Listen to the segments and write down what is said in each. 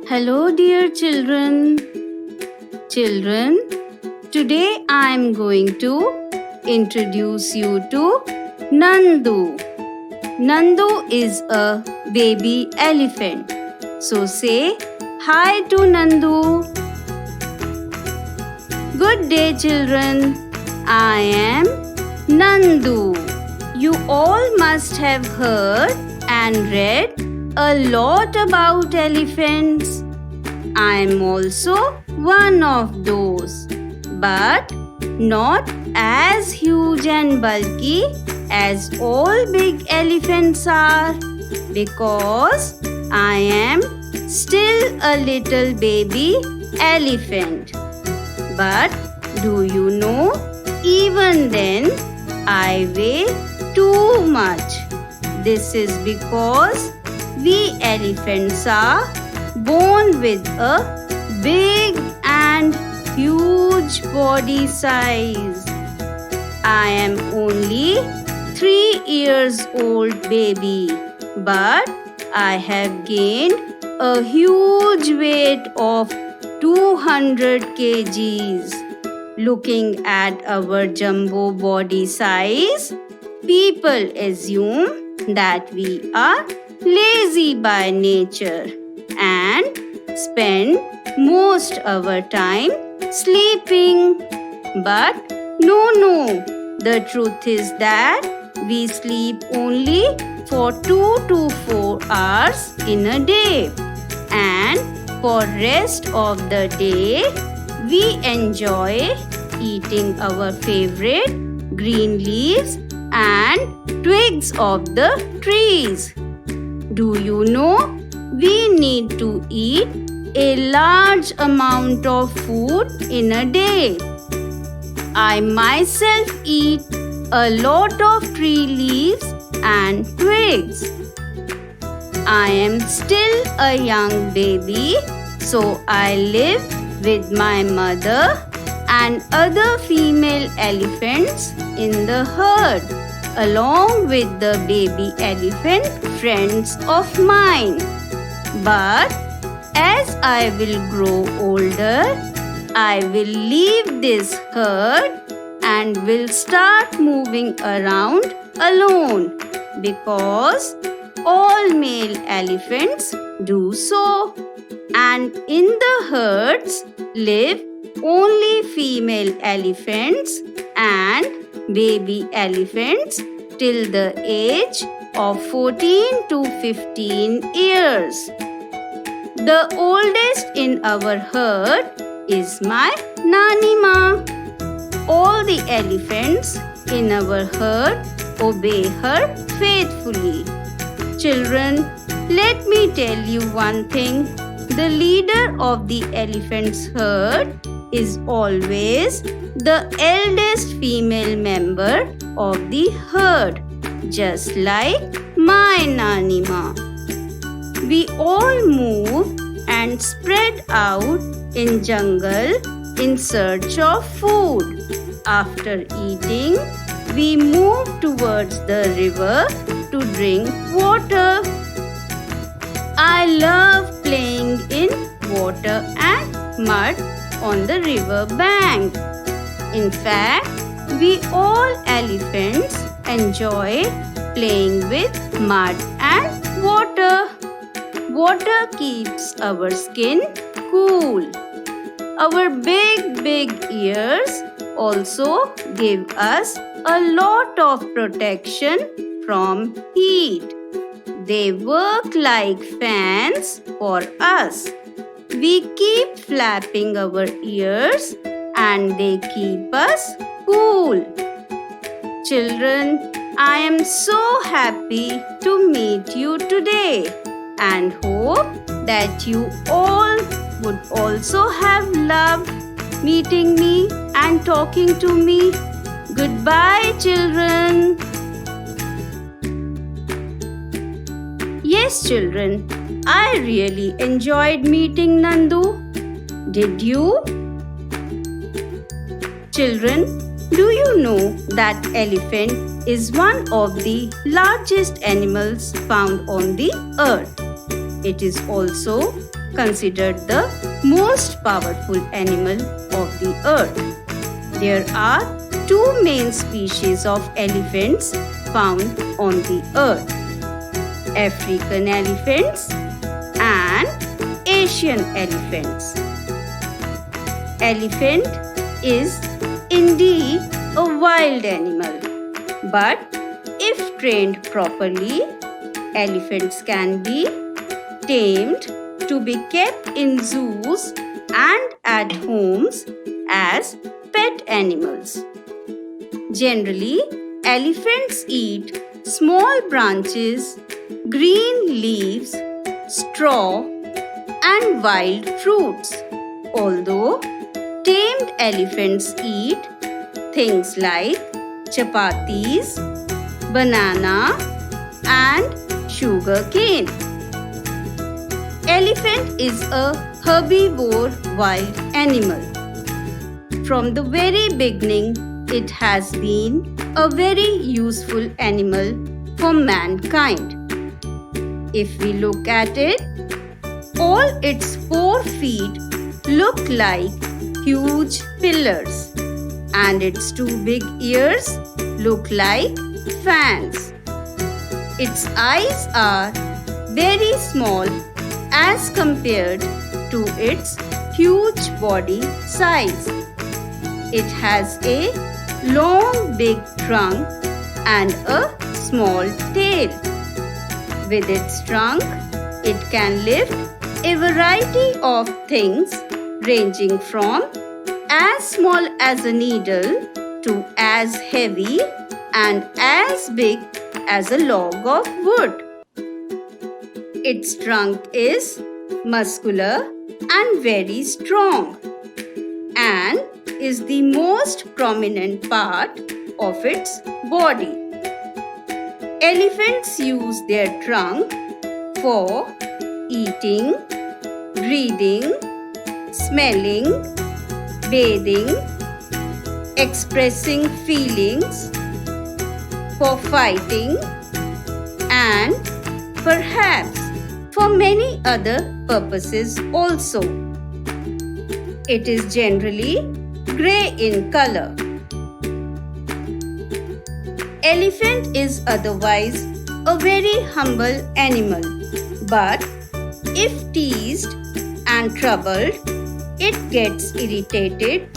Hello, dear children. Children, today I am going to introduce you to Nandu. Nandu is a baby elephant. So say hi to Nandu. Good day, children. I am Nandu. You all must have heard and read a lot about elephants. I am also one of those, but not as huge and bulky as all big elephants are, because I am still a little baby elephant. But do you know, even then I weigh too much. This is because we elephants are born with a big and huge body size. I am only 3 years old baby, but I have gained a huge weight of 200 kgs. Looking at our jumbo body size, people assume that we are lazy by nature and spend most our time sleeping. But no, the truth is that we sleep only for 2 to 4 hours in a day, and for rest of the day we enjoy eating our favorite green leaves and twigs of the trees. Do you know we need to eat a large amount of food in a day? I myself eat a lot of tree leaves and twigs. I am still a young baby, so I live with my mother and other female elephants in the herd, along with the baby elephant friends of mine. But as I will grow older, I will leave this herd and will start moving around alone, because all male elephants do so, and in the herds live only female elephants and baby elephants till the age of 14 to 15 years. The oldest in our herd is my Nanima. All the elephants in our herd obey her faithfully. Children, let me tell you one thing. The leader of the elephant's herd is always the eldest female member of the herd, just like my Nanima. We all move and spread out in jungle in search of food. After eating, we move towards the river to drink water. I love playing in water and mud on the river bank. In fact, we all elephants enjoy playing with mud and water. Water keeps our skin cool. Our big ears also give us a lot of protection from heat. They work like fans for us. We keep flapping our ears and they keep us cool. Children, I am so happy to meet you today and hope that you all would also have loved meeting me and talking to me. Goodbye, children. Yes, children, I really enjoyed meeting Nandu. Did you? Children, do you know that elephant is one of the largest animals found on the earth? It is also considered the most powerful animal of the earth. There are two main species of elephants found on the earth: African elephants and Asian elephants. Elephant is indeed a wild animal, but if trained properly, elephants can be tamed to be kept in zoos and at homes as pet animals. Generally, elephants eat small branches, green leaves, straw, and wild fruits, although tamed elephants eat things like chapatis, banana, and sugar cane. Elephant is a herbivore wild animal. From the very beginning, it has been a very useful animal for mankind. If we look at it, all its 4 feet look like huge pillars, and its 2 big ears look like fans. Its eyes are very small as compared to its huge body size. It has a long big trunk and a small tail. With its trunk, it can lift a variety of things ranging from as small as a needle to as heavy and as big as a log of wood. Its trunk is muscular and very strong and is the most prominent part of its body. Elephants use their trunk for eating, breathing, smelling, bathing, expressing feelings, for fighting, and perhaps for many other purposes also. It is generally grey in color. Elephant is otherwise a very humble animal, but if teased and troubled, it gets irritated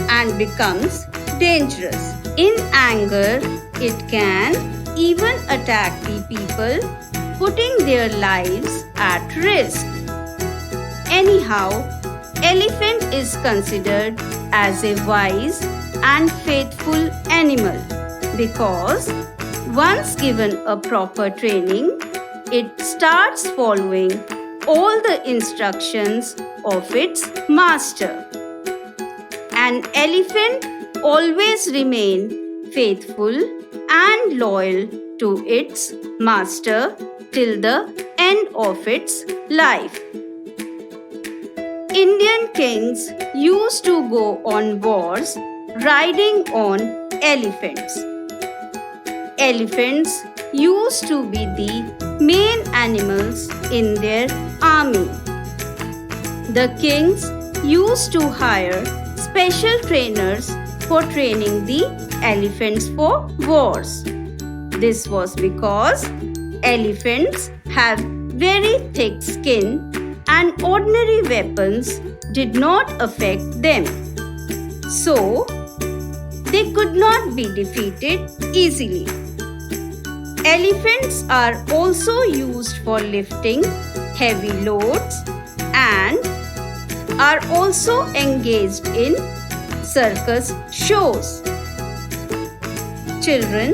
and becomes dangerous. In anger, it can even attack the people, putting their lives at risk. Anyhow, elephant is considered as a wise and faithful animal because once given a proper training, it starts following all the instructions of its master. An elephant always remains faithful and loyal to its master till the end of its life. Indian kings used to go on wars riding on elephants. Elephants used to be the main animals in their army. The kings used to hire special trainers for training the elephants for wars. This was because elephants have very thick skin and ordinary weapons did not affect them. So, they could not be defeated easily. Elephants are also used for lifting heavy loads and are also engaged in circus shows. Children,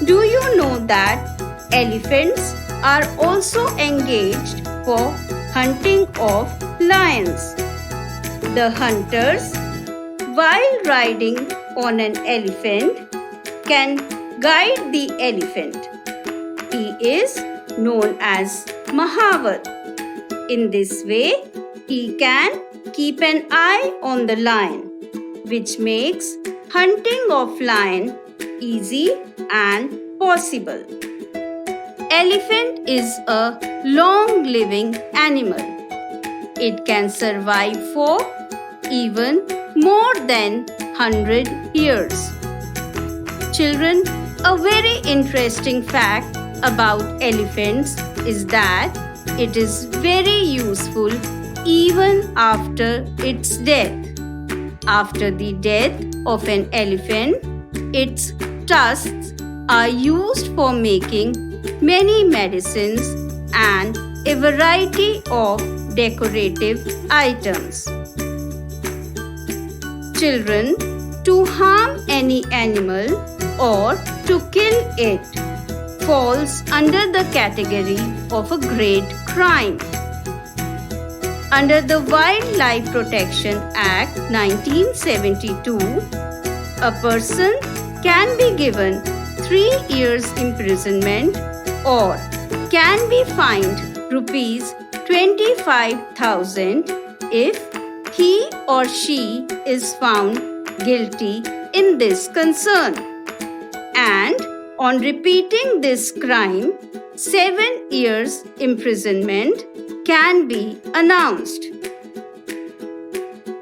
do you know that elephants are also engaged for hunting of lions? The hunters, while riding on an elephant, can guide the elephant. He is known as Mahavat. In this way, he can keep an eye on the lion, which makes hunting of lion easy and possible. Elephant is a long-living animal. It can survive for even more than 100 years. Children, a very interesting fact about elephants is that it is very useful even after its death. After the death of an elephant, its tusks are used for making many medicines and a variety of decorative items. Children, to harm any animal or to kill it falls under the category of a great crime. Under the Wildlife Protection Act 1972, a person can be given 3 years imprisonment or can be fined rupees 25,000 if he or she is found guilty in this concern. And on repeating this crime, 7 years imprisonment can be announced.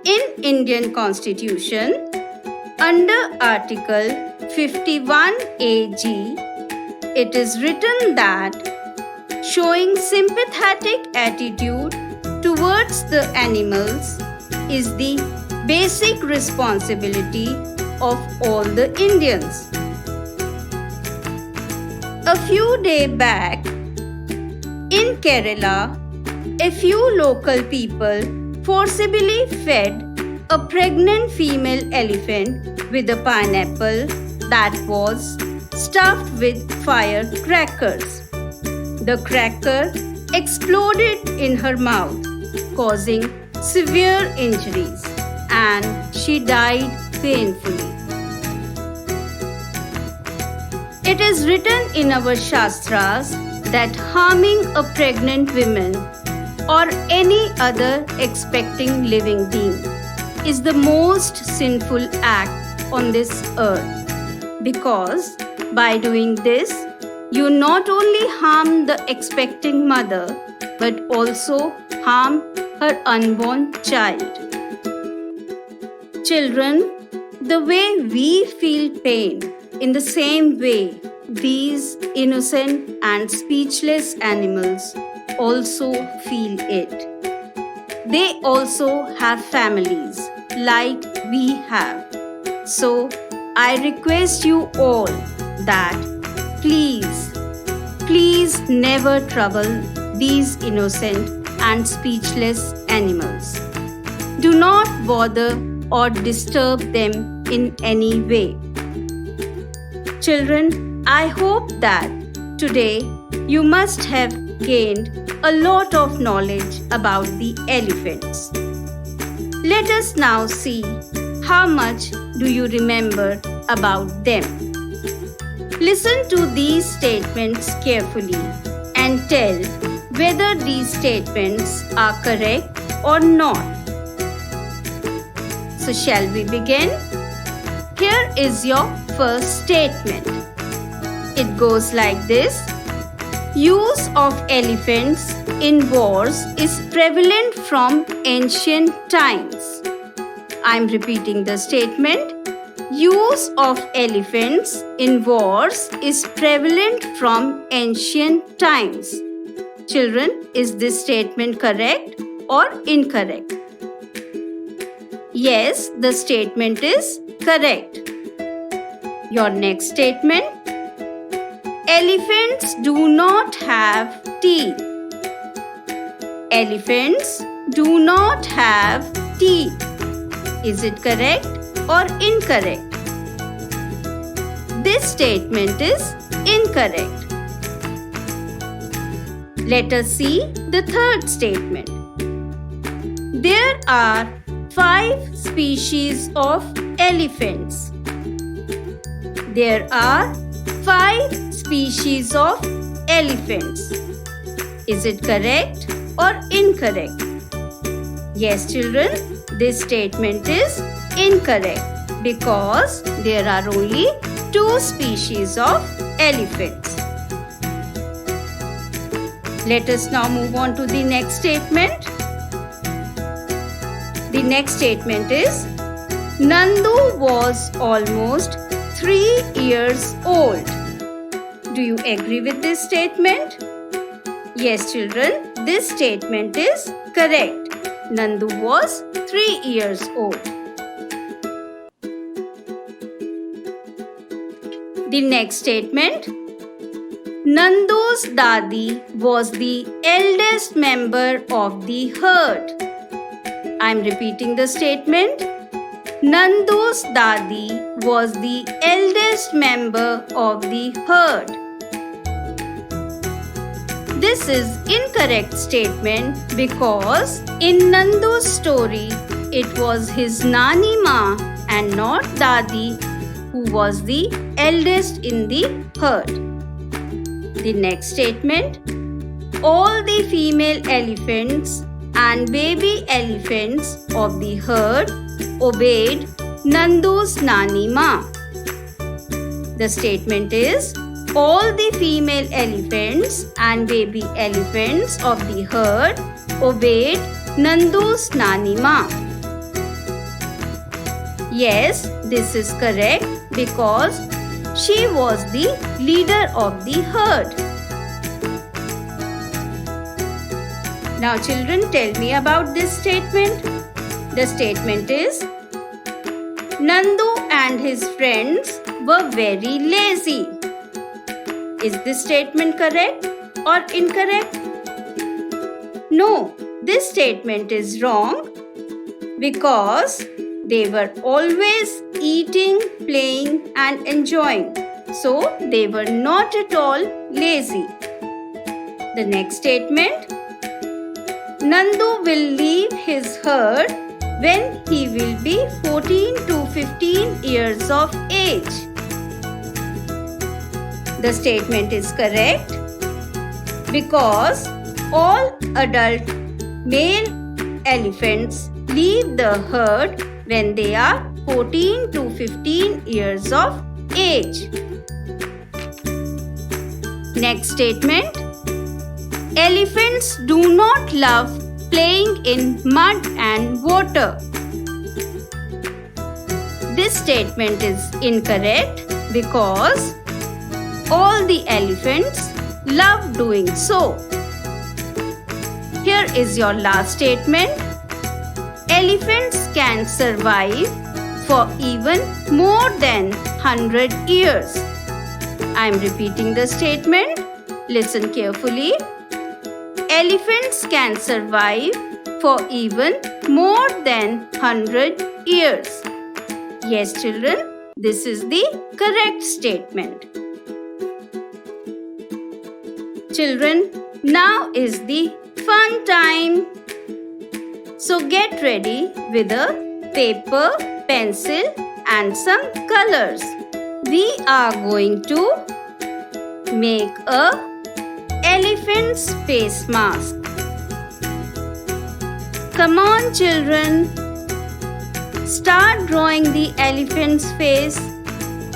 In Indian Constitution, under Article 51AG, it is written that showing sympathetic attitude towards the animals is the basic responsibility of all the Indians. A few days back, in Kerala, a few local people forcibly fed a pregnant female elephant with a pineapple that was stuffed with firecrackers. The cracker exploded in her mouth, causing severe injuries, and she died painfully. It is written in our Shastras that harming a pregnant woman or any other expecting living being is the most sinful act on this earth, because by doing this, you not only harm the expecting mother but also harm her unborn child. Children, the way we feel pain, in the same way, these innocent and speechless animals also feel it. They also have families like we have. So, I request you all that please never trouble these innocent and speechless animals. Do not bother or disturb them in any way. Children, I hope that today you must have gained a lot of knowledge about the elephants. Let us now see how much do you remember about them. Listen to these statements carefully and tell whether these statements are correct or not. So shall we begin? Here is your first statement. It goes like this. Use of elephants in wars is prevalent from ancient times. I am repeating the statement. Use of elephants in wars is prevalent from ancient times. Children, is this statement correct or incorrect? Yes, the statement is correct. Your next statement. Elephants do not have teeth. Elephants do not have teeth. Is it correct or incorrect? This statement is incorrect. Let us see the third statement. There are 5 species of elephants. There are 5 species of elephants. Is it correct or incorrect? Yes, children, this statement is incorrect because there are only 2 species of elephants. Let us now move on to the next statement. next statement is Nandu was almost 3 years old. Do you agree with this statement? Yes, children, this statement is correct. Nandu was 3 years old. The next statement, Nandu's Dadi was the eldest member of the herd. I am repeating the statement. Nandu's Dadi was the eldest member of the herd. This is incorrect statement because in Nandu's story, it was his Nani Ma and not Dadi who was the eldest in the herd. The next statement, all the female elephants and baby elephants of the herd obeyed Nandu's Nani Ma. The statement is, all the female elephants and baby elephants of the herd obeyed Nandu's Nani Ma. Yes, this is correct because she was the leader of the herd. Now children, tell me about this statement. The statement is, Nandu and his friends were very lazy. Is this statement correct or incorrect? No, this statement is wrong because they were always eating, playing and enjoying. So they were not at all lazy. The next statement, Nandu will leave his herd when he will be 14 to 15 years of age. The statement is correct because all adult male elephants leave the herd when they are 14 to 15 years of age. Next statement, elephants do not love playing in mud and water. This statement is incorrect because all the elephants love doing so. Here is your last statement. Elephants can survive for even more than 100 years. I am repeating the statement. Listen carefully. Elephants can survive for even more than 100 years. Yes, children, this is the correct statement. Children, now is the fun time. So get ready with a paper, pencil and some colors. We are going to make a elephant's face mask. Come on children, start drawing the elephant's face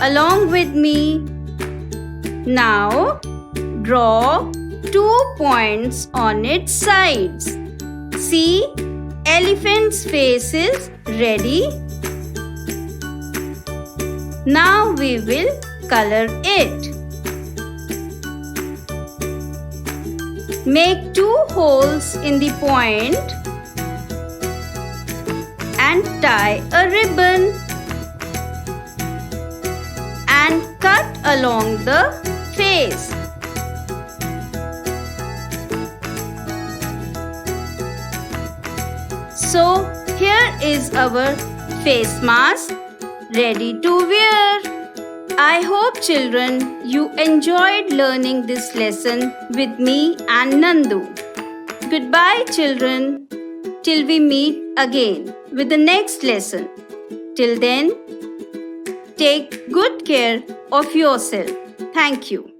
along with me. Now draw 2 points on its sides. See, elephant's face is ready. Now we will color it. Make 2 holes in the point and tie a ribbon and cut along the face. So here is our face mask ready to wear. I hope children you enjoyed learning this lesson with me and Nandu. Goodbye children, till we meet again with the next lesson. Till then, take good care of yourself. Thank you.